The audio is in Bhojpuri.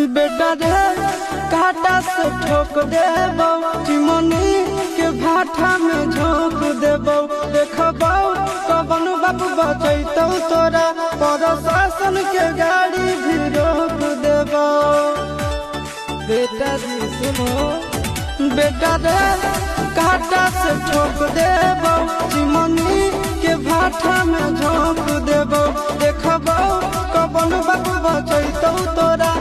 बेटा रे काटा से ठोक देबो, चिमनी के भाटा में झोंक देबो। देखबो कवन बाबू बचैतौ तोरा, प्रशासन के गाड़ी भी रोक देबो। बेटा जी सुनो, बेटा रे काटा से ठोक देबो, चिमनी के भाटा में झोंक देबो। देखबो कवन बाबू बचैतौ तोरा।